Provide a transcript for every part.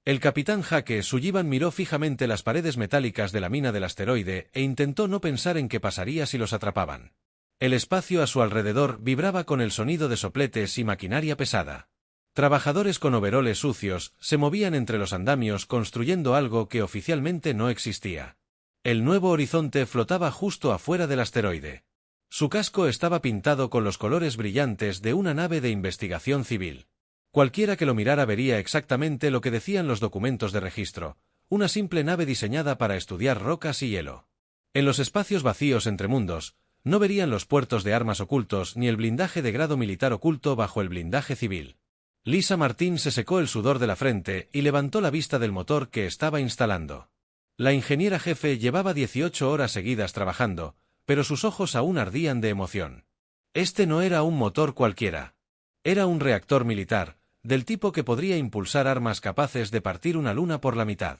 El capitán Jake Sullivan miró fijamente las paredes metálicas de la mina del asteroide e intentó no pensar en qué pasaría si los atrapaban. El espacio a su alrededor vibraba con el sonido de sopletes y maquinaria pesada. Trabajadores con overoles sucios se movían entre los andamios construyendo algo que oficialmente no existía. El nuevo horizonte flotaba justo afuera del asteroide. Su casco estaba pintado con los colores brillantes de una nave de investigación civil. Cualquiera que lo mirara vería exactamente lo que decían los documentos de registro, una simple nave diseñada para estudiar rocas y hielo. En los espacios vacíos entre mundos, no verían los puertos de armas ocultos ni el blindaje de grado militar oculto bajo el blindaje civil. Lisa Martín se secó el sudor de la frente y levantó la vista del motor que estaba instalando. La ingeniera jefe llevaba 18 horas seguidas trabajando, pero sus ojos aún ardían de emoción. Este no era un motor cualquiera. Era un reactor militar, del tipo que podría impulsar armas capaces de partir una luna por la mitad.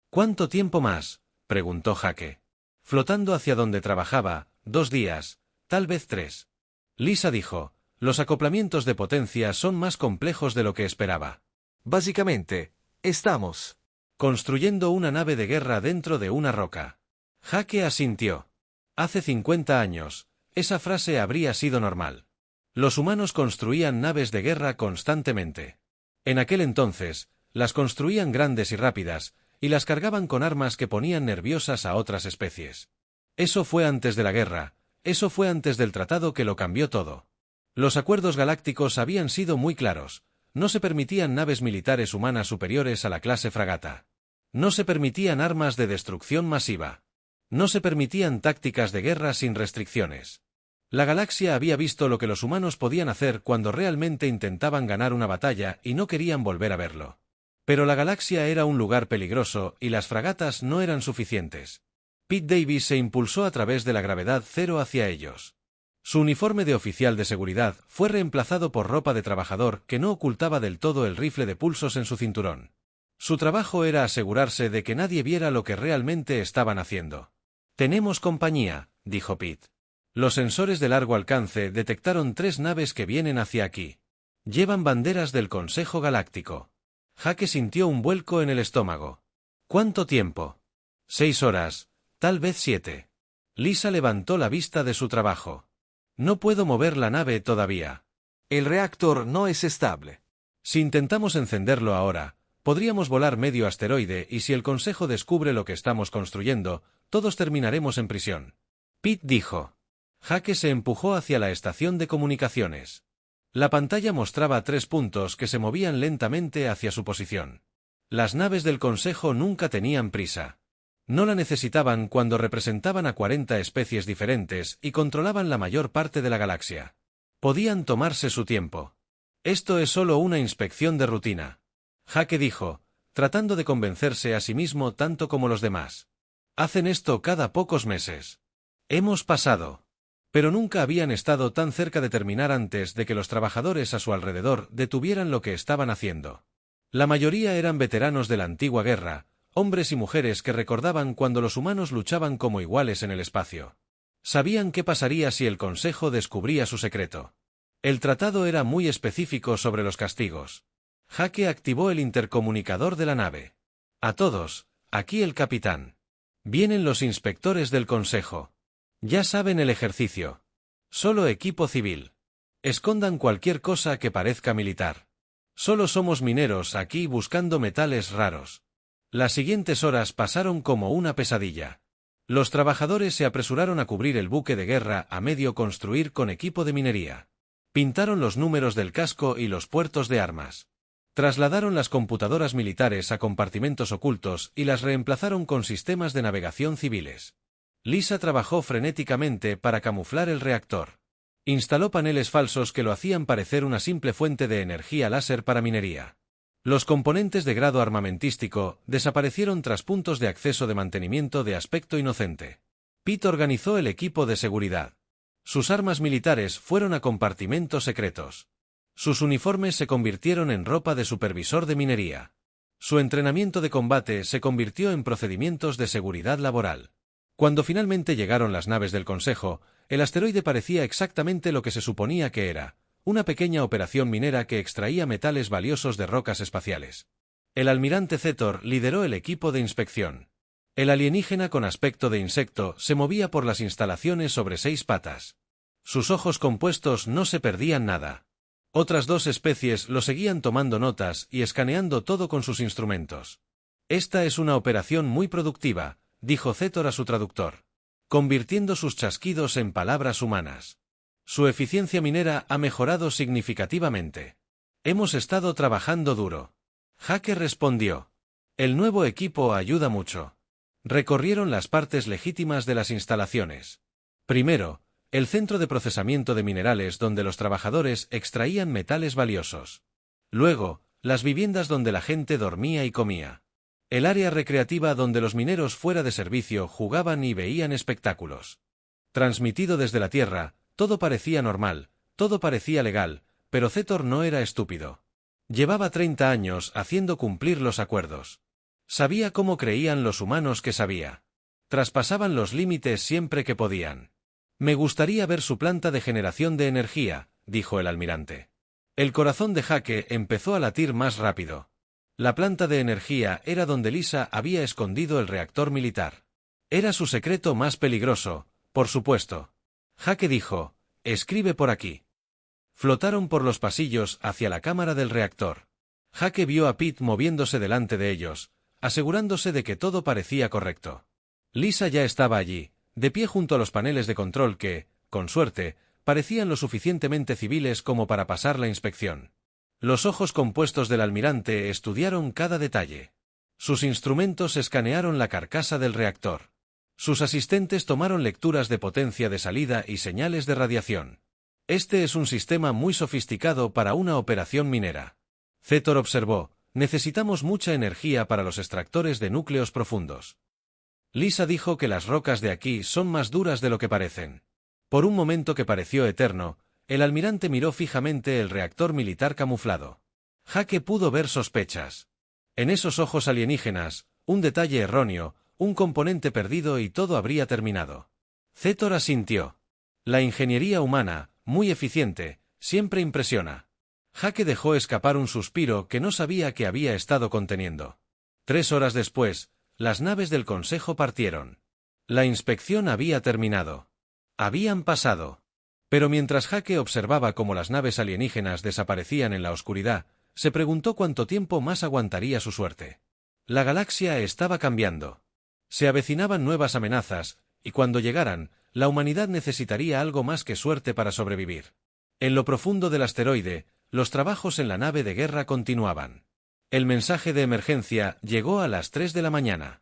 ¿Cuánto tiempo más?, preguntó Jake. Flotando hacia donde trabajaba, 2 días, tal vez 3. Lisa dijo, los acoplamientos de potencia son más complejos de lo que esperaba. Básicamente, estamos construyendo una nave de guerra dentro de una roca. Jake asintió. Hace 50 años, esa frase habría sido normal. Los humanos construían naves de guerra constantemente. En aquel entonces, las construían grandes y rápidas, y las cargaban con armas que ponían nerviosas a otras especies. Eso fue antes de la guerra, eso fue antes del tratado que lo cambió todo. Los acuerdos galácticos habían sido muy claros, no se permitían naves militares humanas superiores a la clase fragata. No se permitían armas de destrucción masiva. No se permitían tácticas de guerra sin restricciones. La galaxia había visto lo que los humanos podían hacer cuando realmente intentaban ganar una batalla y no querían volver a verlo. Pero la galaxia era un lugar peligroso y las fragatas no eran suficientes. Pete Davis se impulsó a través de la gravedad cero hacia ellos. Su uniforme de oficial de seguridad fue reemplazado por ropa de trabajador que no ocultaba del todo el rifle de pulsos en su cinturón. Su trabajo era asegurarse de que nadie viera lo que realmente estaban haciendo. «Tenemos compañía», dijo Pete. Los sensores de largo alcance detectaron 3 naves que vienen hacia aquí. Llevan banderas del Consejo Galáctico. Jake sintió un vuelco en el estómago. ¿Cuánto tiempo? 6 horas, tal vez 7. Lisa levantó la vista de su trabajo. No puedo mover la nave todavía. El reactor no es estable. Si intentamos encenderlo ahora, podríamos volar medio asteroide y si el Consejo descubre lo que estamos construyendo, todos terminaremos en prisión. Pete dijo. Jake se empujó hacia la estación de comunicaciones. La pantalla mostraba 3 puntos que se movían lentamente hacia su posición. Las naves del Consejo nunca tenían prisa. No la necesitaban cuando representaban a 40 especies diferentes y controlaban la mayor parte de la galaxia. Podían tomarse su tiempo. Esto es solo una inspección de rutina. Jake dijo, tratando de convencerse a sí mismo tanto como los demás. Hacen esto cada pocos meses. Hemos pasado. Pero nunca habían estado tan cerca de terminar antes de que los trabajadores a su alrededor detuvieran lo que estaban haciendo. La mayoría eran veteranos de la antigua guerra, hombres y mujeres que recordaban cuando los humanos luchaban como iguales en el espacio. Sabían qué pasaría si el Consejo descubría su secreto. El tratado era muy específico sobre los castigos. Jake activó el intercomunicador de la nave. A todos, aquí el capitán. Vienen los inspectores del Consejo. Ya saben el ejercicio. Solo equipo civil. Escondan cualquier cosa que parezca militar. Solo somos mineros aquí buscando metales raros. Las siguientes horas pasaron como una pesadilla. Los trabajadores se apresuraron a cubrir el buque de guerra a medio construir con equipo de minería. Pintaron los números del casco y los puertos de armas. Trasladaron las computadoras militares a compartimentos ocultos y las reemplazaron con sistemas de navegación civiles. Lisa trabajó frenéticamente para camuflar el reactor. Instaló paneles falsos que lo hacían parecer una simple fuente de energía láser para minería. Los componentes de grado armamentístico desaparecieron tras puntos de acceso de mantenimiento de aspecto inocente. Pete organizó el equipo de seguridad. Sus armas militares fueron a compartimentos secretos. Sus uniformes se convirtieron en ropa de supervisor de minería. Su entrenamiento de combate se convirtió en procedimientos de seguridad laboral. Cuando finalmente llegaron las naves del Consejo, el asteroide parecía exactamente lo que se suponía que era, una pequeña operación minera que extraía metales valiosos de rocas espaciales. El almirante Zetor lideró el equipo de inspección. El alienígena con aspecto de insecto se movía por las instalaciones sobre 6 patas. Sus ojos compuestos no se perdían nada. Otras 2 especies lo seguían tomando notas y escaneando todo con sus instrumentos. Esta es una operación muy productiva, dijo Zetor a su traductor, convirtiendo sus chasquidos en palabras humanas. Su eficiencia minera ha mejorado significativamente. Hemos estado trabajando duro. Jake respondió. El nuevo equipo ayuda mucho. Recorrieron las partes legítimas de las instalaciones. Primero, el centro de procesamiento de minerales donde los trabajadores extraían metales valiosos. Luego, las viviendas donde la gente dormía y comía. El área recreativa donde los mineros fuera de servicio jugaban y veían espectáculos. Transmitido desde la Tierra, todo parecía normal, todo parecía legal, pero Zetor no era estúpido. Llevaba 30 años haciendo cumplir los acuerdos. Sabía cómo creían los humanos que sabía. Traspasaban los límites siempre que podían. Me gustaría ver su planta de generación de energía, dijo el almirante. El corazón de Jake empezó a latir más rápido. La planta de energía era donde Lisa había escondido el reactor militar. Era su secreto más peligroso, por supuesto. Jake dijo, escribe por aquí. Flotaron por los pasillos hacia la cámara del reactor. Jake vio a Pete moviéndose delante de ellos, asegurándose de que todo parecía correcto. Lisa ya estaba allí, de pie junto a los paneles de control que, con suerte, parecían lo suficientemente civiles como para pasar la inspección. Los ojos compuestos del almirante estudiaron cada detalle. Sus instrumentos escanearon la carcasa del reactor. Sus asistentes tomaron lecturas de potencia de salida y señales de radiación. Este es un sistema muy sofisticado para una operación minera. Zetor observó, necesitamos mucha energía para los extractores de núcleos profundos. Lisa dijo que las rocas de aquí son más duras de lo que parecen. Por un momento que pareció eterno, el almirante miró fijamente el reactor militar camuflado. Jake pudo ver sospechas. En esos ojos alienígenas, un detalle erróneo, un componente perdido y todo habría terminado. Zetor asintió. La ingeniería humana, muy eficiente, siempre impresiona. Jake dejó escapar un suspiro que no sabía que había estado conteniendo. 3 horas después, las naves del Consejo partieron. La inspección había terminado. Habían pasado. Pero mientras Jake observaba cómo las naves alienígenas desaparecían en la oscuridad, se preguntó cuánto tiempo más aguantaría su suerte. La galaxia estaba cambiando. Se avecinaban nuevas amenazas, y cuando llegaran, la humanidad necesitaría algo más que suerte para sobrevivir. En lo profundo del asteroide, los trabajos en la nave de guerra continuaban. El mensaje de emergencia llegó a las 3 de la mañana.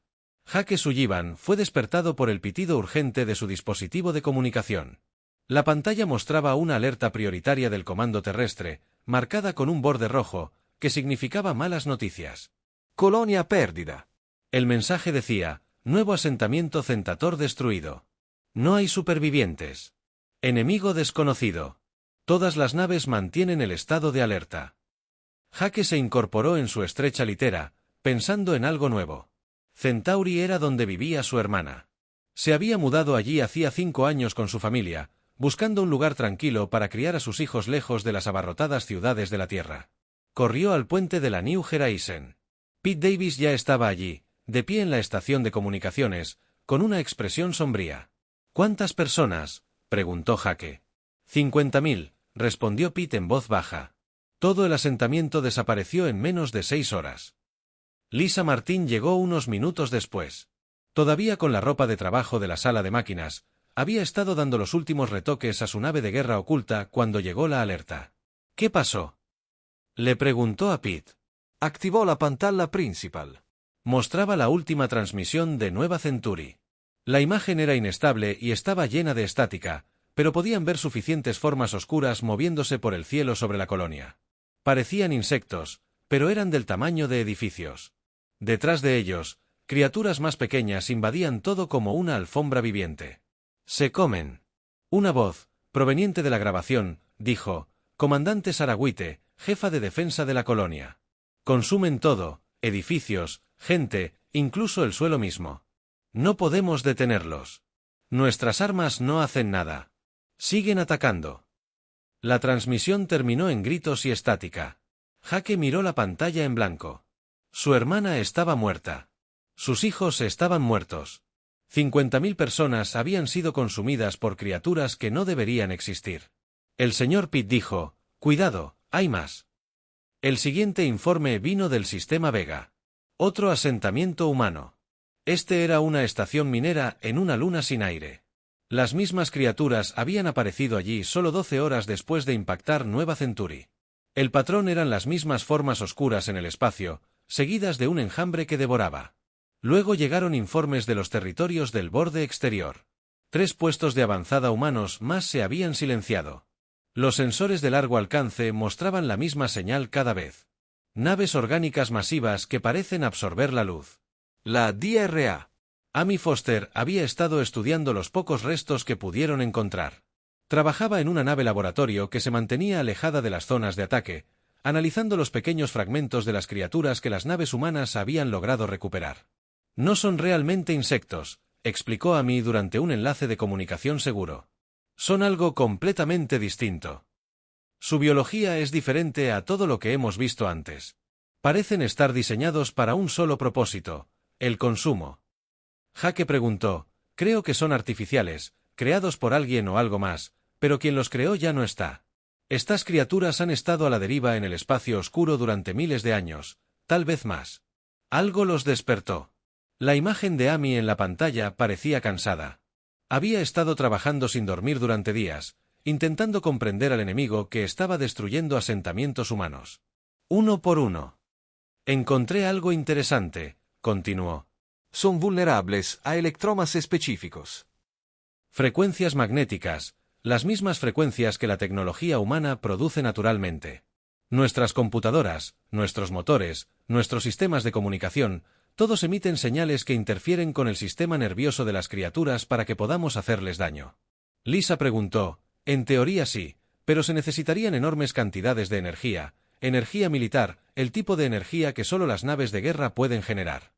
Jake Sullivan fue despertado por el pitido urgente de su dispositivo de comunicación. La pantalla mostraba una alerta prioritaria del comando terrestre, marcada con un borde rojo, que significaba malas noticias. Colonia pérdida. El mensaje decía, nuevo asentamiento Centator destruido. No hay supervivientes. Enemigo desconocido. Todas las naves mantienen el estado de alerta. Jake se incorporó en su estrecha litera, pensando en algo nuevo. Centauri era donde vivía su hermana. Se había mudado allí hacía 5 años con su familia, buscando un lugar tranquilo para criar a sus hijos lejos de las abarrotadas ciudades de la Tierra. Corrió al puente de la New Horizon. Pete Davis ya estaba allí, de pie en la estación de comunicaciones, con una expresión sombría. ¿Cuántas personas?, preguntó Jake. 50.000, respondió Pete en voz baja. Todo el asentamiento desapareció en menos de 6 horas. Lisa Martín llegó unos minutos después. Todavía con la ropa de trabajo de la sala de máquinas, había estado dando los últimos retoques a su nave de guerra oculta cuando llegó la alerta. ¿Qué pasó?, le preguntó a Pete. Activó la pantalla principal. Mostraba la última transmisión de Nueva Century. La imagen era inestable y estaba llena de estática, pero podían ver suficientes formas oscuras moviéndose por el cielo sobre la colonia. Parecían insectos, pero eran del tamaño de edificios. Detrás de ellos, criaturas más pequeñas invadían todo como una alfombra viviente. Se comen. Una voz, proveniente de la grabación, dijo, Comandante Saragüite, jefa de defensa de la colonia. Consumen todo, edificios, gente, incluso el suelo mismo. No podemos detenerlos. Nuestras armas no hacen nada. Siguen atacando. La transmisión terminó en gritos y estática. Jake miró la pantalla en blanco. Su hermana estaba muerta. Sus hijos estaban muertos. 50.000 personas habían sido consumidas por criaturas que no deberían existir. El señor Pitt dijo, «Cuidado, hay más». El siguiente informe vino del sistema Vega. Otro asentamiento humano. Este era una estación minera en una luna sin aire. Las mismas criaturas habían aparecido allí solo 12 horas después de impactar Nueva Century. El patrón eran las mismas formas oscuras en el espacio, seguidas de un enjambre que devoraba. Luego llegaron informes de los territorios del borde exterior. 3 puestos de avanzada humanos más se habían silenciado. Los sensores de largo alcance mostraban la misma señal cada vez. Naves orgánicas masivas que parecen absorber la luz. La DRA. Amy Foster había estado estudiando los pocos restos que pudieron encontrar. Trabajaba en una nave laboratorio que se mantenía alejada de las zonas de ataque, analizando los pequeños fragmentos de las criaturas que las naves humanas habían logrado recuperar. No son realmente insectos, explicó Amy durante un enlace de comunicación seguro. Son algo completamente distinto. Su biología es diferente a todo lo que hemos visto antes. Parecen estar diseñados para un solo propósito, el consumo. Jake preguntó, creo que son artificiales, creados por alguien o algo más, pero quien los creó ya no está. Estas criaturas han estado a la deriva en el espacio oscuro durante miles de años, tal vez más. Algo los despertó. La imagen de Amy en la pantalla parecía cansada. Había estado trabajando sin dormir durante días, intentando comprender al enemigo que estaba destruyendo asentamientos humanos. Uno por uno. Encontré algo interesante, continuó. Son vulnerables a electromas específicos. Frecuencias magnéticas, las mismas frecuencias que la tecnología humana produce naturalmente. Nuestras computadoras, nuestros motores, nuestros sistemas de comunicación, todos emiten señales que interfieren con el sistema nervioso de las criaturas para que podamos hacerles daño. Lisa preguntó, en teoría sí, pero se necesitarían enormes cantidades de energía militar, el tipo de energía que solo las naves de guerra pueden generar.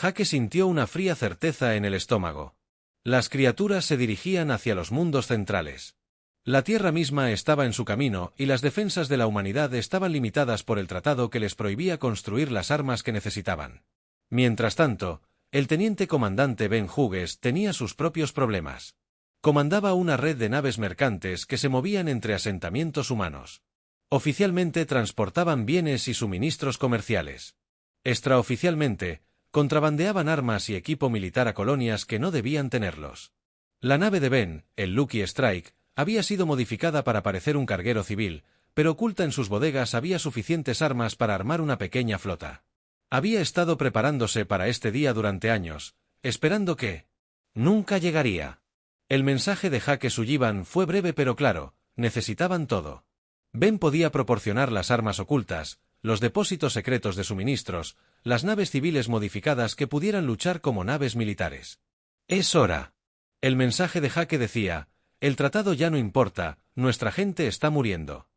Jake sintió una fría certeza en el estómago. Las criaturas se dirigían hacia los mundos centrales. La Tierra misma estaba en su camino y las defensas de la humanidad estaban limitadas por el tratado que les prohibía construir las armas que necesitaban. Mientras tanto, el teniente comandante Ben Hughes tenía sus propios problemas. Comandaba una red de naves mercantes que se movían entre asentamientos humanos. Oficialmente transportaban bienes y suministros comerciales. Extraoficialmente, contrabandeaban armas y equipo militar a colonias que no debían tenerlos. La nave de Ben, el Lucky Strike, había sido modificada para parecer un carguero civil, pero oculta en sus bodegas había suficientes armas para armar una pequeña flota. Había estado preparándose para este día durante años, esperando que nunca llegaría. El mensaje de Jake Sullivan fue breve pero claro, necesitaban todo. Ben podía proporcionar las armas ocultas, los depósitos secretos de suministros, las naves civiles modificadas que pudieran luchar como naves militares. Es hora. El mensaje de Jake decía, el tratado ya no importa, nuestra gente está muriendo.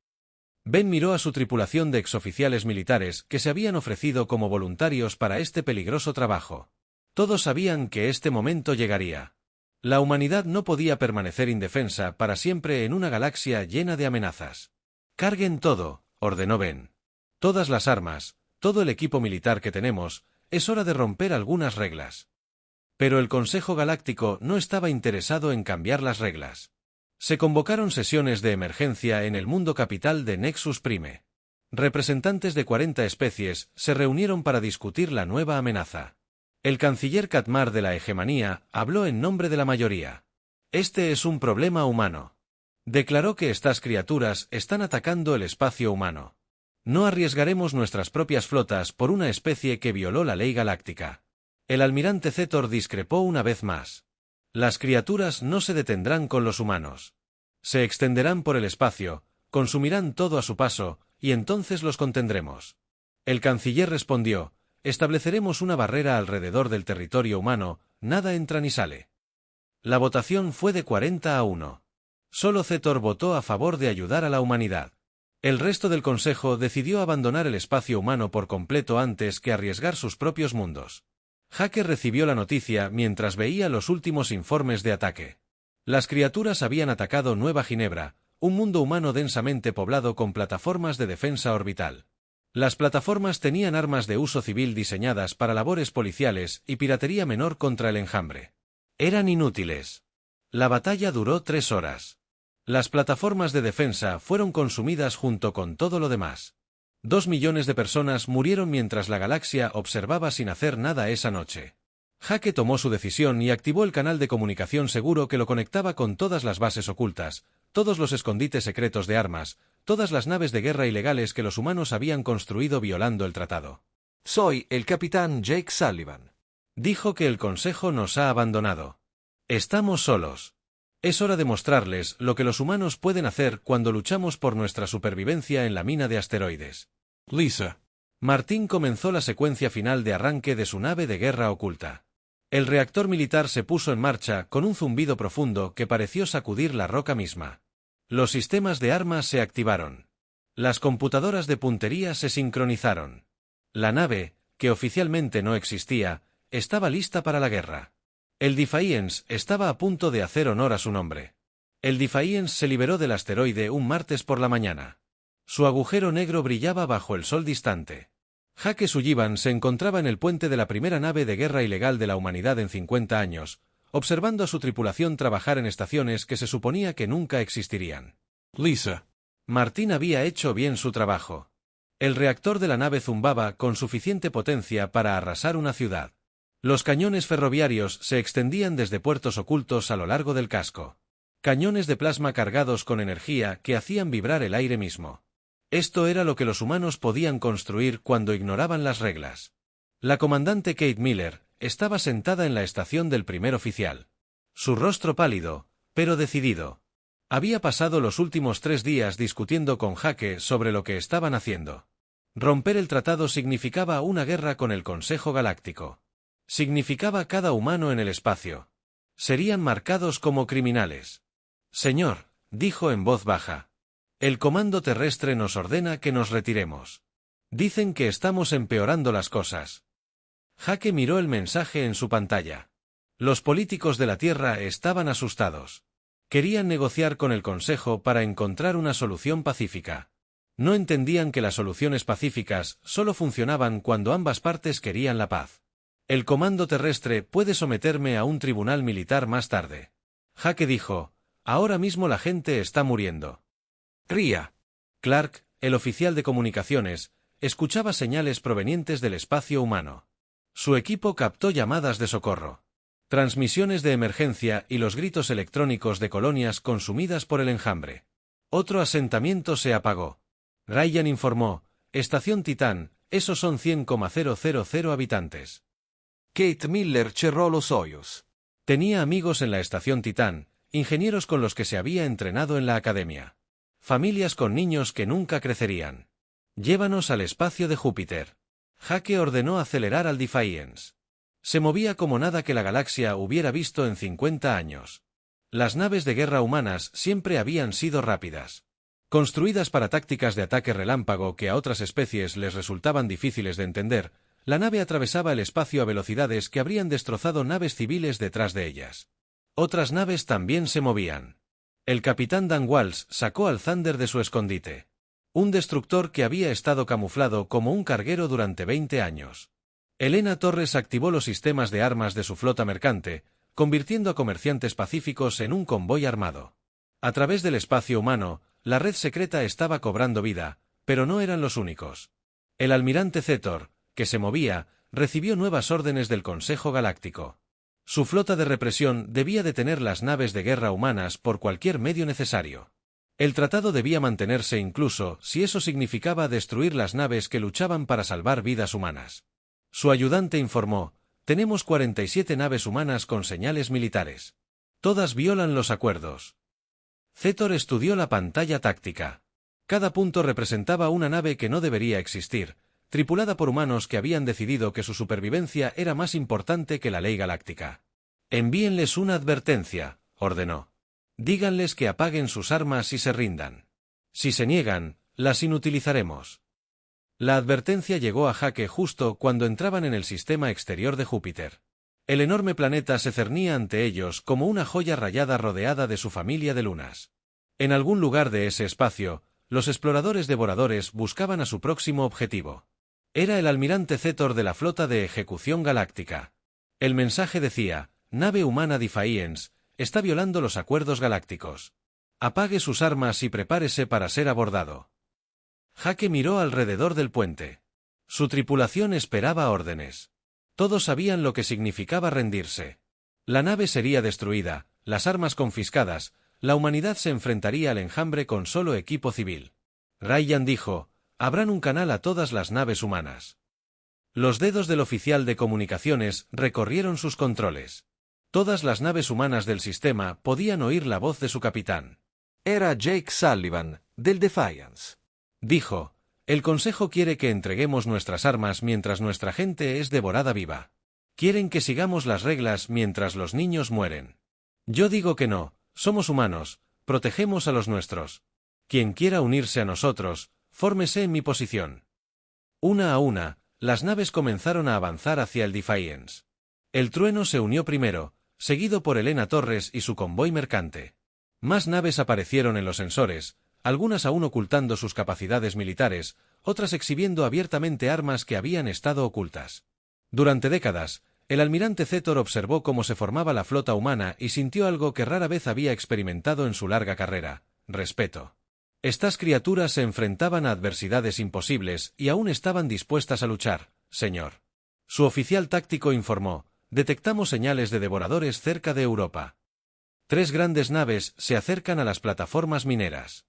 Ben miró a su tripulación de exoficiales militares que se habían ofrecido como voluntarios para este peligroso trabajo. Todos sabían que este momento llegaría. La humanidad no podía permanecer indefensa para siempre en una galaxia llena de amenazas. Carguen todo, ordenó Ben. Todas las armas, todo el equipo militar que tenemos, es hora de romper algunas reglas. Pero el Consejo Galáctico no estaba interesado en cambiar las reglas. Se convocaron sesiones de emergencia en el mundo capital de Nexus Prime. Representantes de 40 especies se reunieron para discutir la nueva amenaza. El canciller Katmar de la Hegemonía habló en nombre de la mayoría. Este es un problema humano. Declaró que estas criaturas están atacando el espacio humano. No arriesgaremos nuestras propias flotas por una especie que violó la ley galáctica. El almirante Zetor discrepó una vez más. Las criaturas no se detendrán con los humanos. Se extenderán por el espacio, consumirán todo a su paso, y entonces los contendremos. El canciller respondió, estableceremos una barrera alrededor del territorio humano, nada entra ni sale. La votación fue de 40-1. Solo Zetor votó a favor de ayudar a la humanidad. El resto del Consejo decidió abandonar el espacio humano por completo antes que arriesgar sus propios mundos. Jake recibió la noticia mientras veía los últimos informes de ataque. Las criaturas habían atacado Nueva Ginebra, un mundo humano densamente poblado con plataformas de defensa orbital. Las plataformas tenían armas de uso civil diseñadas para labores policiales y piratería menor contra el enjambre. Eran inútiles. La batalla duró 3 horas. Las plataformas de defensa fueron consumidas junto con todo lo demás. 2 millones de personas murieron mientras la galaxia observaba sin hacer nada esa noche. Jake tomó su decisión y activó el canal de comunicación seguro que lo conectaba con todas las bases ocultas, todos los escondites secretos de armas, todas las naves de guerra ilegales que los humanos habían construido violando el tratado. Soy el capitán Jake Sullivan. Dijo que el Consejo nos ha abandonado. Estamos solos. Es hora de mostrarles lo que los humanos pueden hacer cuando luchamos por nuestra supervivencia en la mina de asteroides. Lisa. Martín comenzó la secuencia final de arranque de su nave de guerra oculta. El reactor militar se puso en marcha con un zumbido profundo que pareció sacudir la roca misma. Los sistemas de armas se activaron. Las computadoras de puntería se sincronizaron. La nave, que oficialmente no existía, estaba lista para la guerra. El Defiance estaba a punto de hacer honor a su nombre. El Defiance se liberó del asteroide un martes por la mañana. Su agujero negro brillaba bajo el sol distante. Jake Sullivan se encontraba en el puente de la primera nave de guerra ilegal de la humanidad en 50 años, observando a su tripulación trabajar en estaciones que se suponía que nunca existirían. Lisa. Martín había hecho bien su trabajo. El reactor de la nave zumbaba con suficiente potencia para arrasar una ciudad. Los cañones ferroviarios se extendían desde puertos ocultos a lo largo del casco. Cañones de plasma cargados con energía que hacían vibrar el aire mismo. Esto era lo que los humanos podían construir cuando ignoraban las reglas. La comandante Kate Miller estaba sentada en la estación del primer oficial. Su rostro pálido, pero decidido. Había pasado los últimos 3 días discutiendo con Jake sobre lo que estaban haciendo. Romper el tratado significaba una guerra con el Consejo Galáctico. Significaba cada humano en el espacio. Serían marcados como criminales. Señor, dijo en voz baja. El comando terrestre nos ordena que nos retiremos. Dicen que estamos empeorando las cosas. Jake miró el mensaje en su pantalla. Los políticos de la Tierra estaban asustados. Querían negociar con el Consejo para encontrar una solución pacífica. No entendían que las soluciones pacíficas solo funcionaban cuando ambas partes querían la paz. El comando terrestre puede someterme a un tribunal militar más tarde. Jake dijo, ahora mismo la gente está muriendo. Ría. Clark, el oficial de comunicaciones, escuchaba señales provenientes del espacio humano. Su equipo captó llamadas de socorro, transmisiones de emergencia y los gritos electrónicos de colonias consumidas por el enjambre. Otro asentamiento se apagó. Ryan informó, Estación Titán, esos son 100,000 habitantes. Kate Miller cerró los hoyos. Tenía amigos en la Estación Titán, ingenieros con los que se había entrenado en la academia. Familias con niños que nunca crecerían. Llévanos al espacio de Júpiter. Jake ordenó acelerar al Defiance. Se movía como nada que la galaxia hubiera visto en 50 años. Las naves de guerra humanas siempre habían sido rápidas. Construidas para tácticas de ataque relámpago que a otras especies les resultaban difíciles de entender, la nave atravesaba el espacio a velocidades que habrían destrozado naves civiles detrás de ellas. Otras naves también se movían. El capitán Dan Walsh sacó al Thunder de su escondite. Un destructor que había estado camuflado como un carguero durante 20 años. Elena Torres activó los sistemas de armas de su flota mercante, convirtiendo a comerciantes pacíficos en un convoy armado. A través del espacio humano, la red secreta estaba cobrando vida, pero no eran los únicos. El almirante Zetor, que se movía, recibió nuevas órdenes del Consejo Galáctico. Su flota de represión debía detener las naves de guerra humanas por cualquier medio necesario. El tratado debía mantenerse incluso si eso significaba destruir las naves que luchaban para salvar vidas humanas. Su ayudante informó, tenemos 47 naves humanas con señales militares. Todas violan los acuerdos. Zetor estudió la pantalla táctica. Cada punto representaba una nave que no debería existir, tripulada por humanos que habían decidido que su supervivencia era más importante que la ley galáctica. Envíenles una advertencia, ordenó. Díganles que apaguen sus armas y se rindan. Si se niegan, las inutilizaremos. La advertencia llegó a Jake justo cuando entraban en el sistema exterior de Júpiter. El enorme planeta se cernía ante ellos como una joya rayada rodeada de su familia de lunas. En algún lugar de ese espacio, los exploradores devoradores buscaban a su próximo objetivo. Era el almirante Zetor de la Flota de Ejecución Galáctica. El mensaje decía: nave humana Defiance está violando los acuerdos galácticos. Apague sus armas y prepárese para ser abordado. Jake miró alrededor del puente. Su tripulación esperaba órdenes. Todos sabían lo que significaba rendirse. La nave sería destruida, las armas confiscadas, la humanidad se enfrentaría al enjambre con solo equipo civil. Ryan dijo: abran un canal a todas las naves humanas. Los dedos del oficial de comunicaciones recorrieron sus controles. Todas las naves humanas del sistema podían oír la voz de su capitán. Era Jake Sullivan, del Defiance. Dijo: el Consejo quiere que entreguemos nuestras armas mientras nuestra gente es devorada viva. Quieren que sigamos las reglas mientras los niños mueren. Yo digo que no, somos humanos, protegemos a los nuestros. Quien quiera unirse a nosotros, fórmese en mi posición. Una a una, las naves comenzaron a avanzar hacia el Defiance. El Trueno se unió primero, seguido por Elena Torres y su convoy mercante. Más naves aparecieron en los sensores, algunas aún ocultando sus capacidades militares, otras exhibiendo abiertamente armas que habían estado ocultas. Durante décadas, el almirante Zetor observó cómo se formaba la flota humana y sintió algo que rara vez había experimentado en su larga carrera: respeto. Estas criaturas se enfrentaban a adversidades imposibles y aún estaban dispuestas a luchar, señor. Su oficial táctico informó: detectamos señales de devoradores cerca de Europa. 3 grandes naves se acercan a las plataformas mineras.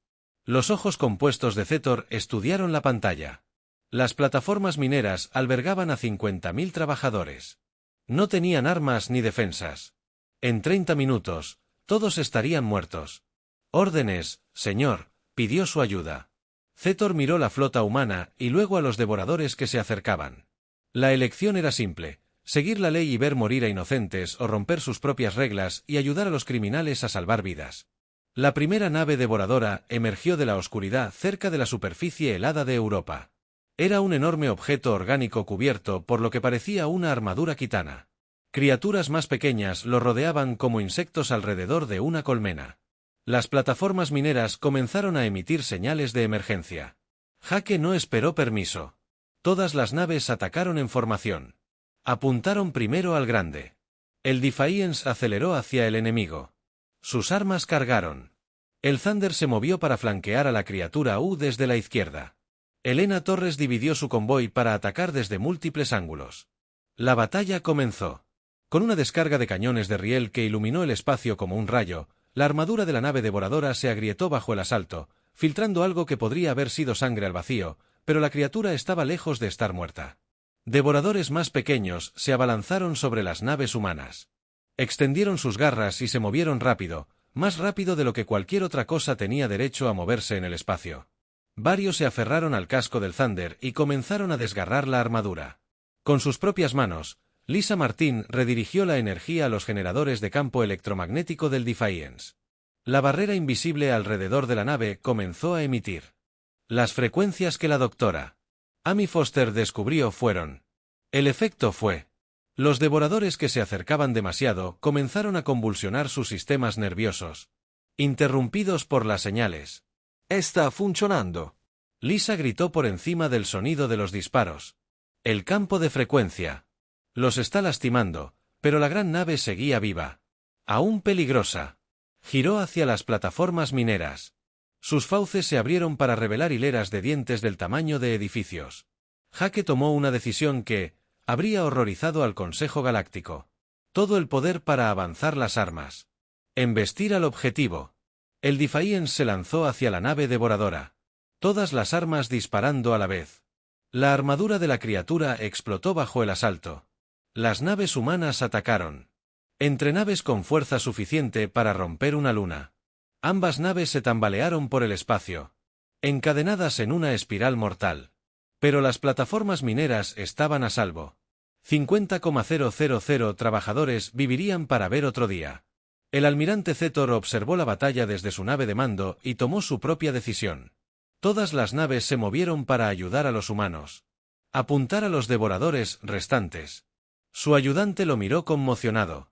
Los ojos compuestos de Zetor estudiaron la pantalla. Las plataformas mineras albergaban a 50.000 trabajadores. No tenían armas ni defensas. En 30 minutos, todos estarían muertos. Órdenes, señor, pidió su ayuda. Zetor miró la flota humana y luego a los devoradores que se acercaban. La elección era simple: seguir la ley y ver morir a inocentes o romper sus propias reglas y ayudar a los criminales a salvar vidas. La primera nave devoradora emergió de la oscuridad cerca de la superficie helada de Europa. Era un enorme objeto orgánico cubierto por lo que parecía una armadura kitana. Criaturas más pequeñas lo rodeaban como insectos alrededor de una colmena. Las plataformas mineras comenzaron a emitir señales de emergencia. Jake no esperó permiso. Todas las naves atacaron en formación. Apuntaron primero al grande. El Defiance aceleró hacia el enemigo. Sus armas cargaron. El Thunder se movió para flanquear a la criatura U desde la izquierda. Elena Torres dividió su convoy para atacar desde múltiples ángulos. La batalla comenzó. Con una descarga de cañones de riel que iluminó el espacio como un rayo, la armadura de la nave devoradora se agrietó bajo el asalto, filtrando algo que podría haber sido sangre al vacío, pero la criatura estaba lejos de estar muerta. Devoradores más pequeños se abalanzaron sobre las naves humanas. Extendieron sus garras y se movieron rápido, más rápido de lo que cualquier otra cosa tenía derecho a moverse en el espacio. Varios se aferraron al casco del Thunder y comenzaron a desgarrar la armadura. Con sus propias manos, Lisa Martín redirigió la energía a los generadores de campo electromagnético del Defiance. La barrera invisible alrededor de la nave comenzó a emitir. Las frecuencias que la doctora Amy Foster descubrió fueron. El efecto fue: los devoradores que se acercaban demasiado comenzaron a convulsionar sus sistemas nerviosos, interrumpidos por las señales. Está funcionando. Lisa gritó por encima del sonido de los disparos. El campo de frecuencia. Los está lastimando, pero la gran nave seguía viva. Aún peligrosa. Giró hacia las plataformas mineras. Sus fauces se abrieron para revelar hileras de dientes del tamaño de edificios. Jake tomó una decisión que habría horrorizado al Consejo Galáctico. Todo el poder para avanzar las armas. Embestir al objetivo. El Defiance se lanzó hacia la nave devoradora. Todas las armas disparando a la vez. La armadura de la criatura explotó bajo el asalto. Las naves humanas atacaron. Entre naves con fuerza suficiente para romper una luna. Ambas naves se tambalearon por el espacio, encadenadas en una espiral mortal. Pero las plataformas mineras estaban a salvo. 50,000 trabajadores vivirían para ver otro día. El almirante Zetor observó la batalla desde su nave de mando y tomó su propia decisión. Todas las naves se movieron para ayudar a los humanos. Apuntar a los devoradores restantes. Su ayudante lo miró conmocionado.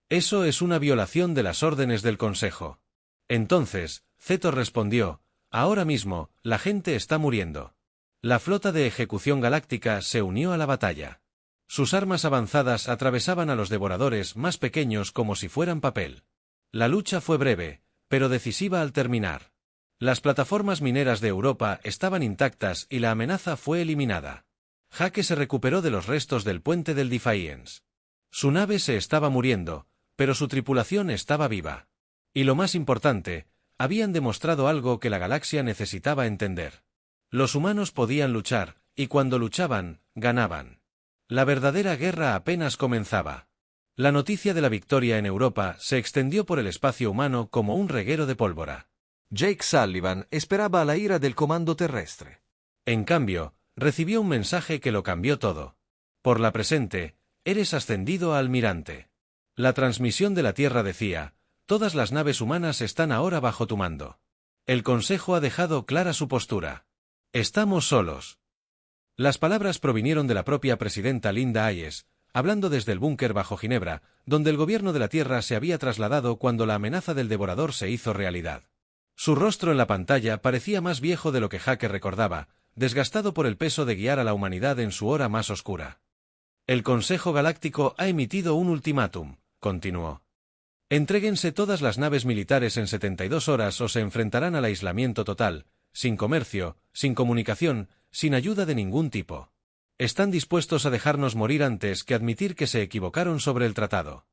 Eso es una violación de las órdenes del Consejo. Entonces, Zetor respondió: Ahora mismo, la gente está muriendo. La flota de ejecución galáctica se unió a la batalla. Sus armas avanzadas atravesaban a los devoradores más pequeños como si fueran papel. La lucha fue breve, pero decisiva al terminar. Las plataformas mineras de Europa estaban intactas y la amenaza fue eliminada. Hake se recuperó de los restos del puente del Defiance. Su nave se estaba muriendo, pero su tripulación estaba viva. Y lo más importante, habían demostrado algo que la galaxia necesitaba entender. Los humanos podían luchar, y cuando luchaban, ganaban. La verdadera guerra apenas comenzaba. La noticia de la victoria en Europa se extendió por el espacio humano como un reguero de pólvora. Jake Sullivan esperaba la ira del comando terrestre. En cambio, recibió un mensaje que lo cambió todo. Por la presente, eres ascendido a almirante. La transmisión de la Tierra decía: todas las naves humanas están ahora bajo tu mando. El Consejo ha dejado clara su postura. Estamos solos. Las palabras provinieron de la propia presidenta Linda Hayes, hablando desde el búnker bajo Ginebra, donde el gobierno de la Tierra se había trasladado cuando la amenaza del devorador se hizo realidad. Su rostro en la pantalla parecía más viejo de lo que Hake recordaba, desgastado por el peso de guiar a la humanidad en su hora más oscura. El Consejo Galáctico ha emitido un ultimátum, continuó. Entréguense todas las naves militares en 72 horas o se enfrentarán al aislamiento total, sin comercio, sin comunicación, sin ayuda de ningún tipo. Están dispuestos a dejarnos morir antes que admitir que se equivocaron sobre el tratado.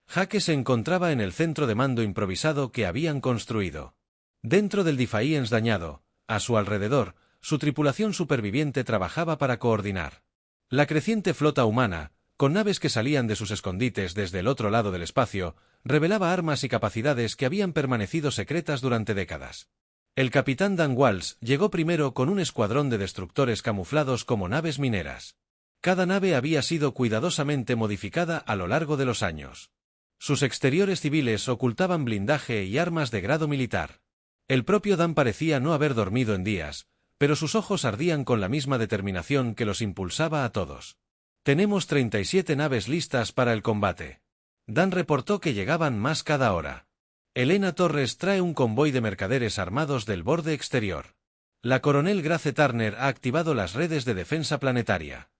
Hake se encontraba en el centro de mando improvisado que habían construido. Dentro del Defiance dañado, a su alrededor, su tripulación superviviente trabajaba para coordinar. La creciente flota humana, con naves que salían de sus escondites desde el otro lado del espacio, revelaba armas y capacidades que habían permanecido secretas durante décadas. El capitán Dan Walsh llegó primero con un escuadrón de destructores camuflados como naves mineras. Cada nave había sido cuidadosamente modificada a lo largo de los años. Sus exteriores civiles ocultaban blindaje y armas de grado militar. El propio Dan parecía no haber dormido en días, pero sus ojos ardían con la misma determinación que los impulsaba a todos. Tenemos 37 naves listas para el combate. Dan reportó que llegaban más cada hora. Elena Torres trae un convoy de mercaderes armados del borde exterior. La coronel Grace Turner ha activado las redes de defensa planetaria.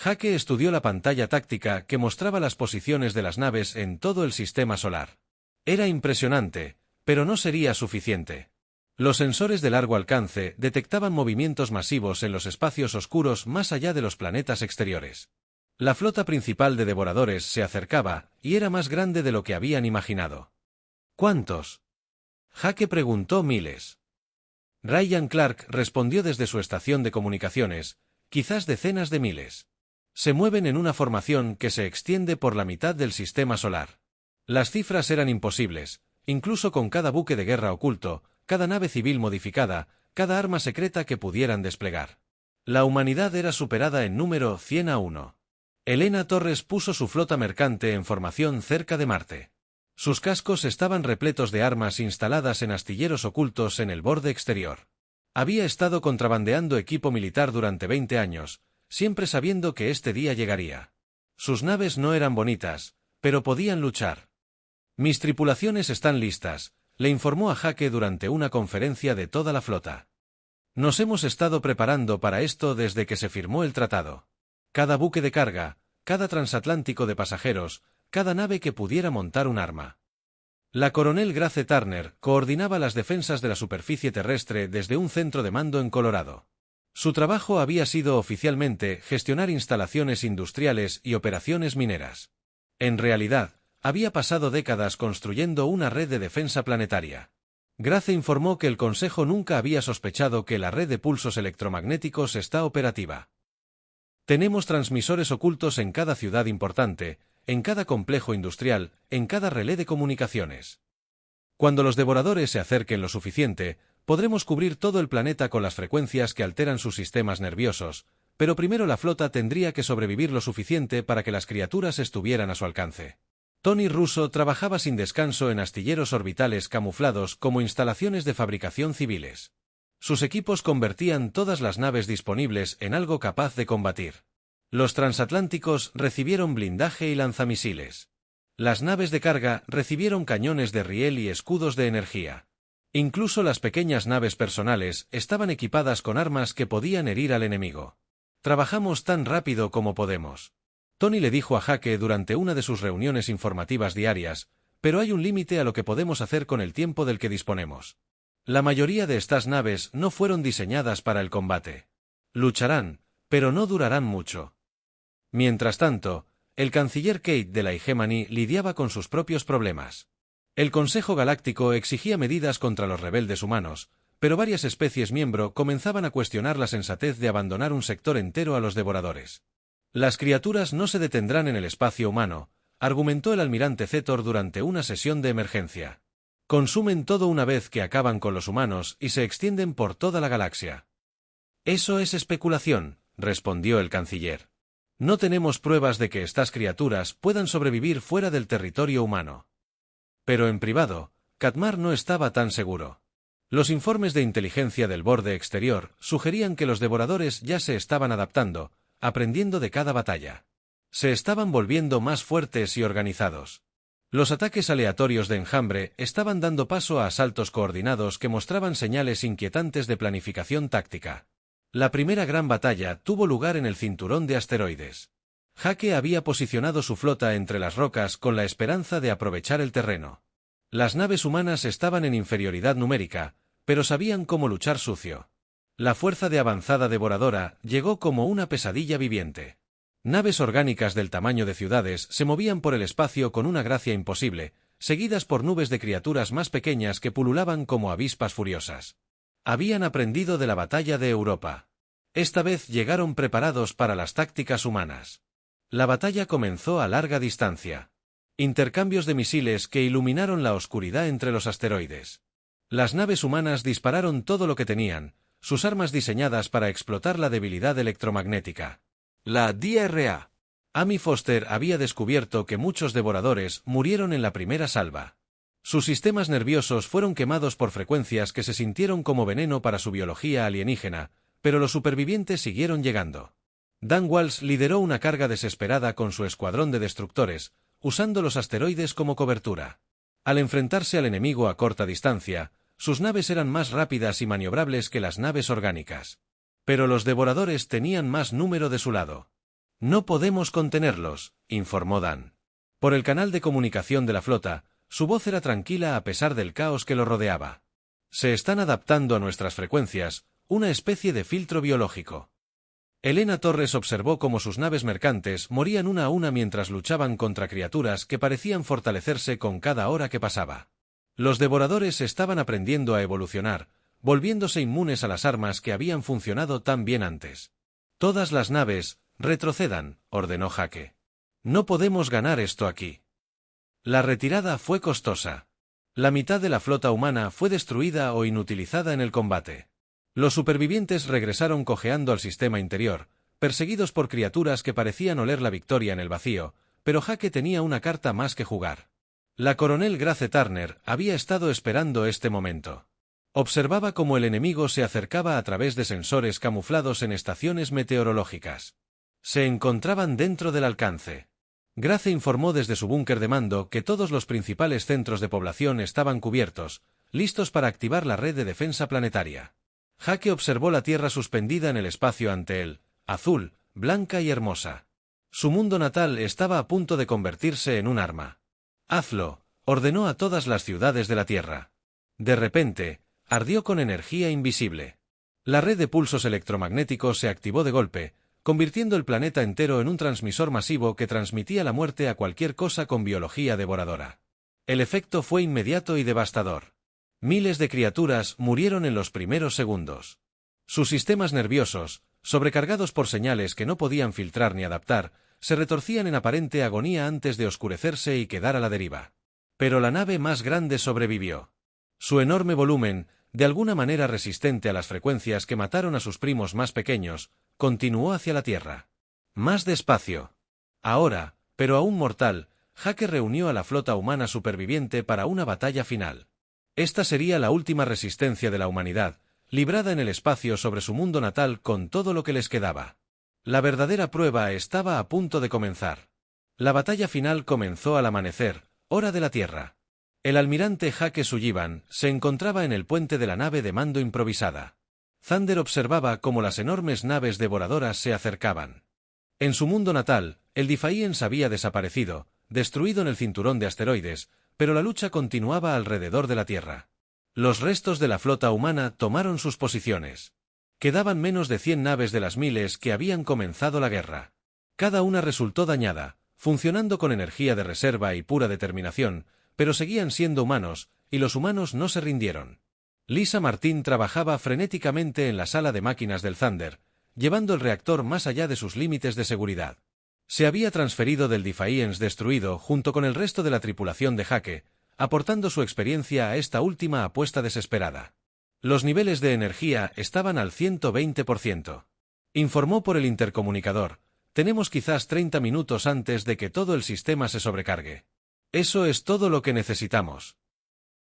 Hake estudió la pantalla táctica que mostraba las posiciones de las naves en todo el sistema solar. Era impresionante, pero no sería suficiente. Los sensores de largo alcance detectaban movimientos masivos en los espacios oscuros más allá de los planetas exteriores. La flota principal de devoradores se acercaba, y era más grande de lo que habían imaginado. ¿Cuántos? Hake preguntó. Miles. Ryan Clark respondió desde su estación de comunicaciones: quizás decenas de miles. Se mueven en una formación que se extiende por la mitad del sistema solar. Las cifras eran imposibles, incluso con cada buque de guerra oculto, cada nave civil modificada, cada arma secreta que pudieran desplegar. La humanidad era superada en número 100-1. Elena Torres puso su flota mercante en formación cerca de Marte. Sus cascos estaban repletos de armas instaladas en astilleros ocultos en el borde exterior. Había estado contrabandeando equipo militar durante 20 años, siempre sabiendo que este día llegaría. Sus naves no eran bonitas, pero podían luchar. Mis tripulaciones están listas, le informó a Hake durante una conferencia de toda la flota. Nos hemos estado preparando para esto desde que se firmó el tratado. Cada buque de carga, cada transatlántico de pasajeros, cada nave que pudiera montar un arma. La coronel Grace Turner coordinaba las defensas de la superficie terrestre desde un centro de mando en Colorado. Su trabajo había sido oficialmente gestionar instalaciones industriales y operaciones mineras. En realidad, había pasado décadas construyendo una red de defensa planetaria. Grace informó que el Consejo nunca había sospechado que la red de pulsos electromagnéticos está operativa. Tenemos transmisores ocultos en cada ciudad importante, en cada complejo industrial, en cada relé de comunicaciones. Cuando los devoradores se acerquen lo suficiente, podremos cubrir todo el planeta con las frecuencias que alteran sus sistemas nerviosos, pero primero la flota tendría que sobrevivir lo suficiente para que las criaturas estuvieran a su alcance. Tony Russo trabajaba sin descanso en astilleros orbitales camuflados como instalaciones de fabricación civiles. Sus equipos convertían todas las naves disponibles en algo capaz de combatir. Los transatlánticos recibieron blindaje y lanzamisiles. Las naves de carga recibieron cañones de riel y escudos de energía. Incluso las pequeñas naves personales estaban equipadas con armas que podían herir al enemigo. Trabajamos tan rápido como podemos. Tony le dijo a Jake durante una de sus reuniones informativas diarias, pero hay un límite a lo que podemos hacer con el tiempo del que disponemos. La mayoría de estas naves no fueron diseñadas para el combate. Lucharán, pero no durarán mucho. Mientras tanto, el canciller Kate de la Hegemony lidiaba con sus propios problemas. El Consejo Galáctico exigía medidas contra los rebeldes humanos, pero varias especies miembro comenzaban a cuestionar la sensatez de abandonar un sector entero a los devoradores. Las criaturas no se detendrán en el espacio humano, argumentó el almirante Zetor durante una sesión de emergencia. Consumen todo una vez que acaban con los humanos y se extienden por toda la galaxia. Eso es especulación, respondió el canciller. No tenemos pruebas de que estas criaturas puedan sobrevivir fuera del territorio humano. Pero en privado, Katmar no estaba tan seguro. Los informes de inteligencia del borde exterior sugerían que los devoradores ya se estaban adaptando, aprendiendo de cada batalla. Se estaban volviendo más fuertes y organizados. Los ataques aleatorios de enjambre estaban dando paso a asaltos coordinados que mostraban señales inquietantes de planificación táctica. La primera gran batalla tuvo lugar en el cinturón de asteroides. Jake había posicionado su flota entre las rocas con la esperanza de aprovechar el terreno. Las naves humanas estaban en inferioridad numérica, pero sabían cómo luchar sucio. La fuerza de avanzada devoradora llegó como una pesadilla viviente. Naves orgánicas del tamaño de ciudades se movían por el espacio con una gracia imposible, seguidas por nubes de criaturas más pequeñas que pululaban como avispas furiosas. Habían aprendido de la batalla de Europa. Esta vez llegaron preparados para las tácticas humanas. La batalla comenzó a larga distancia. Intercambios de misiles que iluminaron la oscuridad entre los asteroides. Las naves humanas dispararon todo lo que tenían, sus armas diseñadas para explotar la debilidad electromagnética. La DRA. Amy Foster había descubierto que muchos devoradores murieron en la primera salva. Sus sistemas nerviosos fueron quemados por frecuencias que se sintieron como veneno para su biología alienígena, pero los supervivientes siguieron llegando. Dan Walsh lideró una carga desesperada con su escuadrón de destructores, usando los asteroides como cobertura. Al enfrentarse al enemigo a corta distancia, sus naves eran más rápidas y maniobrables que las naves orgánicas. Pero los devoradores tenían más número de su lado. No podemos contenerlos, informó Dan. Por el canal de comunicación de la flota, su voz era tranquila a pesar del caos que lo rodeaba. Se están adaptando a nuestras frecuencias, una especie de filtro biológico. Elena Torres observó cómo sus naves mercantes morían una a una mientras luchaban contra criaturas que parecían fortalecerse con cada hora que pasaba. Los devoradores estaban aprendiendo a evolucionar, volviéndose inmunes a las armas que habían funcionado tan bien antes. Todas las naves, retrocedan, ordenó Jake. No podemos ganar esto aquí. La retirada fue costosa. La mitad de la flota humana fue destruida o inutilizada en el combate. Los supervivientes regresaron cojeando al sistema interior, perseguidos por criaturas que parecían oler la victoria en el vacío, pero Jake tenía una carta más que jugar. La coronel Grace Turner había estado esperando este momento. Observaba cómo el enemigo se acercaba a través de sensores camuflados en estaciones meteorológicas. Se encontraban dentro del alcance. Grace informó desde su búnker de mando que todos los principales centros de población estaban cubiertos, listos para activar la red de defensa planetaria. Jake observó la Tierra suspendida en el espacio ante él, azul, blanca y hermosa. Su mundo natal estaba a punto de convertirse en un arma. Hazlo, ordenó a todas las ciudades de la Tierra. De repente, ardió con energía invisible. La red de pulsos electromagnéticos se activó de golpe, convirtiendo el planeta entero en un transmisor masivo que transmitía la muerte a cualquier cosa con biología devoradora. El efecto fue inmediato y devastador. Miles de criaturas murieron en los primeros segundos. Sus sistemas nerviosos, sobrecargados por señales que no podían filtrar ni adaptar, se retorcían en aparente agonía antes de oscurecerse y quedar a la deriva. Pero la nave más grande sobrevivió. Su enorme volumen, de alguna manera resistente a las frecuencias que mataron a sus primos más pequeños, continuó hacia la Tierra. Más despacio. Ahora, pero aún mortal, Jake reunió a la flota humana superviviente para una batalla final. Esta sería la última resistencia de la humanidad, librada en el espacio sobre su mundo natal con todo lo que les quedaba. La verdadera prueba estaba a punto de comenzar. La batalla final comenzó al amanecer, hora de la Tierra. El almirante Hake Sullivan se encontraba en el puente de la nave de mando improvisada. Thunder observaba cómo las enormes naves devoradoras se acercaban. En su mundo natal, el Defiance había desaparecido, destruido en el cinturón de asteroides, pero la lucha continuaba alrededor de la Tierra. Los restos de la flota humana tomaron sus posiciones. Quedaban menos de 100 naves de las miles que habían comenzado la guerra. Cada una resultó dañada, funcionando con energía de reserva y pura determinación, pero seguían siendo humanos, y los humanos no se rindieron. Lisa Martin trabajaba frenéticamente en la sala de máquinas del Thunder, llevando el reactor más allá de sus límites de seguridad. Se había transferido del Defiance destruido junto con el resto de la tripulación de Hake, aportando su experiencia a esta última apuesta desesperada. Los niveles de energía estaban al 120%. Informó por el intercomunicador: tenemos quizás 30 minutos antes de que todo el sistema se sobrecargue. Eso es todo lo que necesitamos.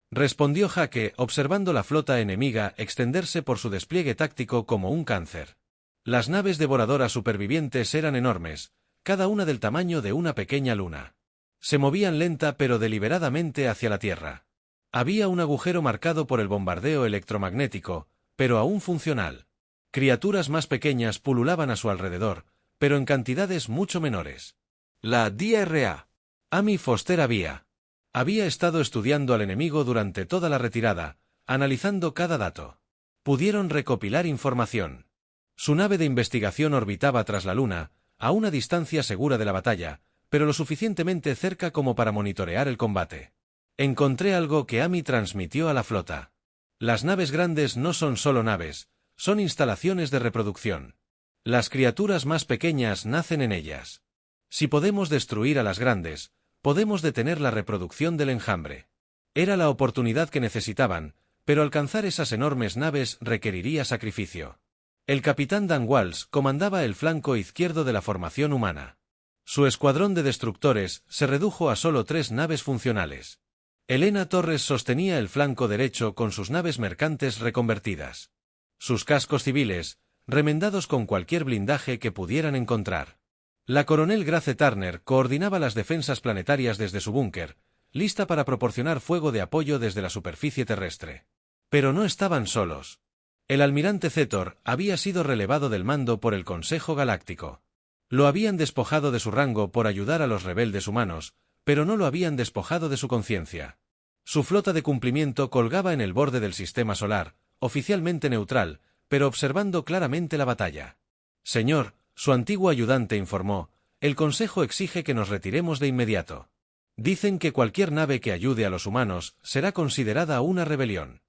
Respondió Hake, observando la flota enemiga extenderse por su despliegue táctico como un cáncer. Las naves devoradoras supervivientes eran enormes, cada una del tamaño de una pequeña luna. Se movían lenta pero deliberadamente hacia la Tierra. Había un agujero marcado por el bombardeo electromagnético, pero aún funcional. Criaturas más pequeñas pululaban a su alrededor, pero en cantidades mucho menores. La DRA. Amy Foster había estado estudiando al enemigo durante toda la retirada, analizando cada dato. Pudieron recopilar información. Su nave de investigación orbitaba tras la Luna, a una distancia segura de la batalla, pero lo suficientemente cerca como para monitorear el combate. Encontré algo que Amy transmitió a la flota. Las naves grandes no son solo naves, son instalaciones de reproducción. Las criaturas más pequeñas nacen en ellas. Si podemos destruir a las grandes, podemos detener la reproducción del enjambre. Era la oportunidad que necesitaban, pero alcanzar esas enormes naves requeriría sacrificio. El capitán Dan Walsh comandaba el flanco izquierdo de la formación humana. Su escuadrón de destructores se redujo a solo 3 naves funcionales. Elena Torres sostenía el flanco derecho con sus naves mercantes reconvertidas. Sus cascos civiles, remendados con cualquier blindaje que pudieran encontrar. La coronel Grace Turner coordinaba las defensas planetarias desde su búnker, lista para proporcionar fuego de apoyo desde la superficie terrestre. Pero no estaban solos. El almirante Zetor había sido relevado del mando por el Consejo Galáctico. Lo habían despojado de su rango por ayudar a los rebeldes humanos, pero no lo habían despojado de su conciencia. Su flota de cumplimiento colgaba en el borde del sistema solar, oficialmente neutral, pero observando claramente la batalla. Señor, su antiguo ayudante informó, el Consejo exige que nos retiremos de inmediato. Dicen que cualquier nave que ayude a los humanos será considerada una rebelión.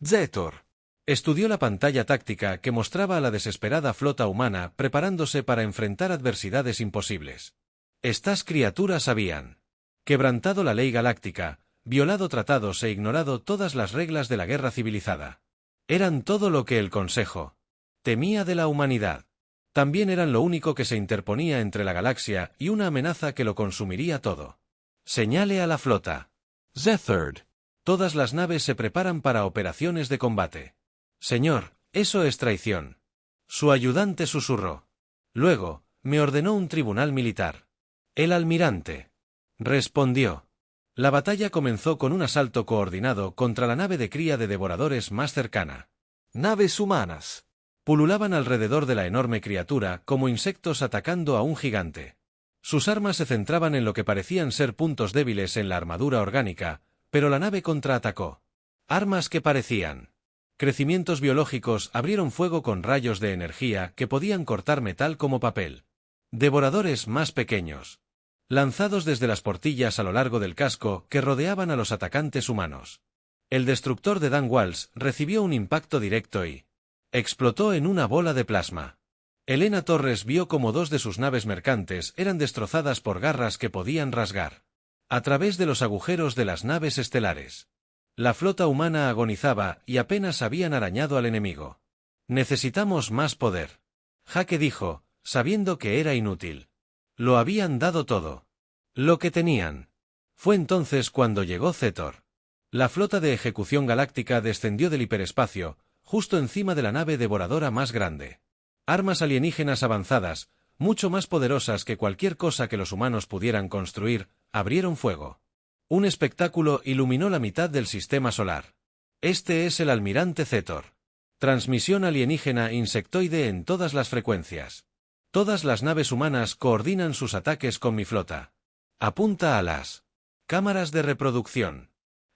Zetor. Estudió la pantalla táctica que mostraba a la desesperada flota humana preparándose para enfrentar adversidades imposibles. Estas criaturas habían quebrantado la ley galáctica, violado tratados e ignorado todas las reglas de la guerra civilizada. Eran todo lo que el Consejo temía de la humanidad. También eran lo único que se interponía entre la galaxia y una amenaza que lo consumiría todo. Señale a la flota. Zethard. Todas las naves se preparan para operaciones de combate. Señor, eso es traición. Su ayudante susurró. Luego, me ordenó un tribunal militar. El almirante respondió. La batalla comenzó con un asalto coordinado contra la nave de cría de devoradores más cercana. Naves humanas pululaban alrededor de la enorme criatura como insectos atacando a un gigante. Sus armas se centraban en lo que parecían ser puntos débiles en la armadura orgánica, pero la nave contraatacó. Armas que parecían crecimientos biológicos abrieron fuego con rayos de energía que podían cortar metal como papel. Devoradores más pequeños, lanzados desde las portillas a lo largo del casco que rodeaban a los atacantes humanos. El destructor de Dan Walsh recibió un impacto directo y explotó en una bola de plasma. Elena Torres vio cómo 2 de sus naves mercantes eran destrozadas por garras que podían rasgar a través de los agujeros de las naves estelares. La flota humana agonizaba y apenas habían arañado al enemigo. Necesitamos más poder. Hake dijo, sabiendo que era inútil. Lo habían dado todo. Lo que tenían. Fue entonces cuando llegó Zetor. La flota de ejecución galáctica descendió del hiperespacio, justo encima de la nave devoradora más grande. Armas alienígenas avanzadas, mucho más poderosas que cualquier cosa que los humanos pudieran construir, abrieron fuego. Un espectáculo iluminó la mitad del sistema solar. Este es el almirante Zetor. Transmisión alienígena insectoide en todas las frecuencias. Todas las naves humanas coordinan sus ataques con mi flota. Apunta a las cámaras de reproducción.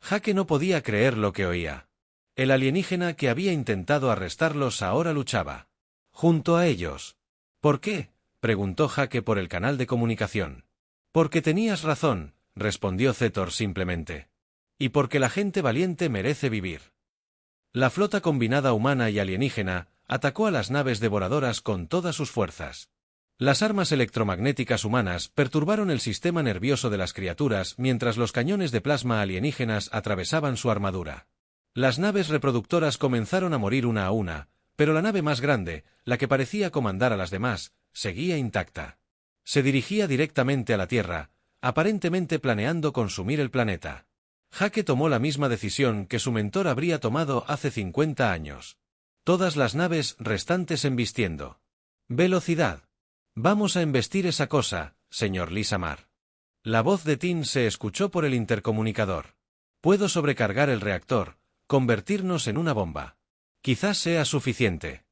Jake no podía creer lo que oía. El alienígena que había intentado arrestarlos ahora luchaba junto a ellos. ¿Por qué?, preguntó Jake por el canal de comunicación. Porque tenías razón, respondió Zetor simplemente. Y porque la gente valiente merece vivir. La flota combinada humana y alienígena atacó a las naves devoradoras con todas sus fuerzas. Las armas electromagnéticas humanas perturbaron el sistema nervioso de las criaturas mientras los cañones de plasma alienígenas atravesaban su armadura. Las naves reproductoras comenzaron a morir una a una, pero la nave más grande, la que parecía comandar a las demás, seguía intacta. Se dirigía directamente a la Tierra, aparentemente planeando consumir el planeta. Jake tomó la misma decisión que su mentor habría tomado hace 50 años. Todas las naves restantes embistiendo. Velocidad. Vamos a embestir esa cosa, señor Lisamar. La voz de Tin se escuchó por el intercomunicador. Puedo sobrecargar el reactor, convertirnos en una bomba. Quizás sea suficiente.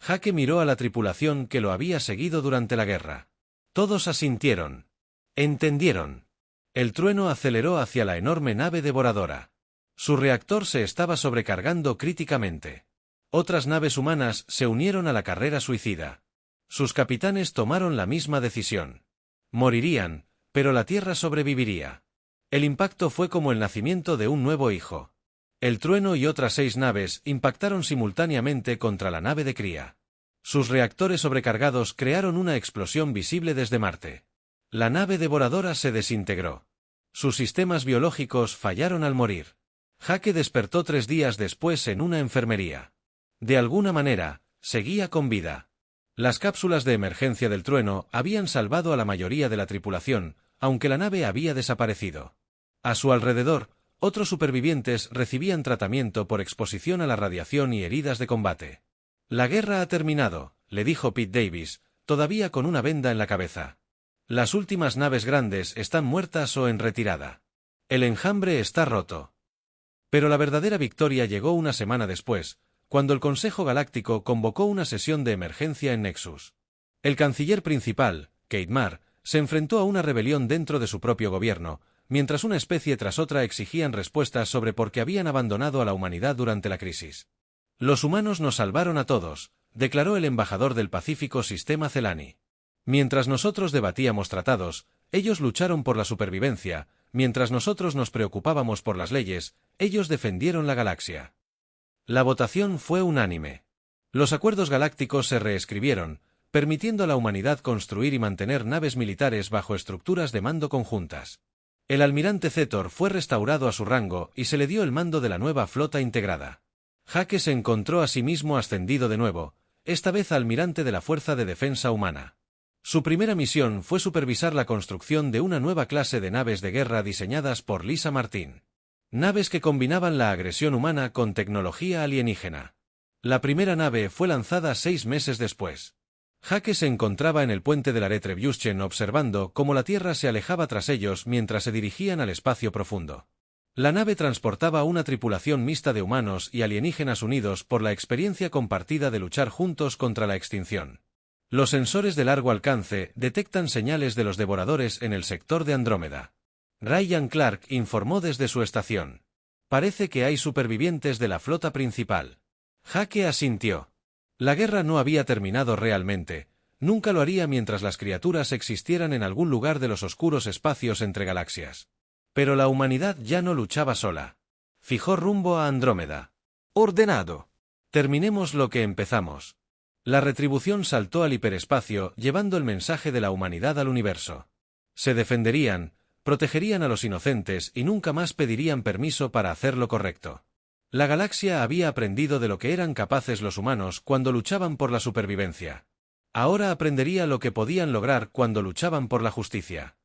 Jake miró a la tripulación que lo había seguido durante la guerra. Todos asintieron. Entendieron. El trueno aceleró hacia la enorme nave devoradora. Su reactor se estaba sobrecargando críticamente. Otras naves humanas se unieron a la carrera suicida. Sus capitanes tomaron la misma decisión. Morirían, pero la Tierra sobreviviría. El impacto fue como el nacimiento de un nuevo hijo. El trueno y otras 6 naves impactaron simultáneamente contra la nave de cría. Sus reactores sobrecargados crearon una explosión visible desde Marte. La nave devoradora se desintegró. Sus sistemas biológicos fallaron al morir. Jake despertó 3 días después en una enfermería. De alguna manera, seguía con vida. Las cápsulas de emergencia del trueno habían salvado a la mayoría de la tripulación, aunque la nave había desaparecido. A su alrededor, otros supervivientes recibían tratamiento por exposición a la radiación y heridas de combate. La guerra ha terminado, le dijo Pete Davis, todavía con una venda en la cabeza. Las últimas naves grandes están muertas o en retirada. El enjambre está roto. Pero la verdadera victoria llegó una semana después, cuando el Consejo Galáctico convocó una sesión de emergencia en Nexus. El canciller principal, Kate Marr, se enfrentó a una rebelión dentro de su propio gobierno, mientras una especie tras otra exigían respuestas sobre por qué habían abandonado a la humanidad durante la crisis. Los humanos nos salvaron a todos, declaró el embajador del Pacífico Sistema Celani. Mientras nosotros debatíamos tratados, ellos lucharon por la supervivencia, mientras nosotros nos preocupábamos por las leyes, ellos defendieron la galaxia. La votación fue unánime. Los acuerdos galácticos se reescribieron, permitiendo a la humanidad construir y mantener naves militares bajo estructuras de mando conjuntas. El almirante Zetor fue restaurado a su rango y se le dio el mando de la nueva flota integrada. Jake se encontró a sí mismo ascendido de nuevo, esta vez a almirante de la Fuerza de Defensa Humana. Su primera misión fue supervisar la construcción de una nueva clase de naves de guerra diseñadas por Lisa Martin. Naves que combinaban la agresión humana con tecnología alienígena. La primera nave fue lanzada 6 meses después. Jake se encontraba en el puente de la Retribution observando cómo la Tierra se alejaba tras ellos mientras se dirigían al espacio profundo. La nave transportaba una tripulación mixta de humanos y alienígenas unidos por la experiencia compartida de luchar juntos contra la extinción. Los sensores de largo alcance detectan señales de los devoradores en el sector de Andrómeda. Ryan Clark informó desde su estación. Parece que hay supervivientes de la flota principal. Jake asintió. La guerra no había terminado realmente, nunca lo haría mientras las criaturas existieran en algún lugar de los oscuros espacios entre galaxias. Pero la humanidad ya no luchaba sola. Fijó rumbo a Andrómeda. Ordenado. Terminemos lo que empezamos. La retribución saltó al hiperespacio llevando el mensaje de la humanidad al universo. Se defenderían, protegerían a los inocentes y nunca más pedirían permiso para hacer lo correcto. La galaxia había aprendido de lo que eran capaces los humanos cuando luchaban por la supervivencia. Ahora aprendería lo que podían lograr cuando luchaban por la justicia.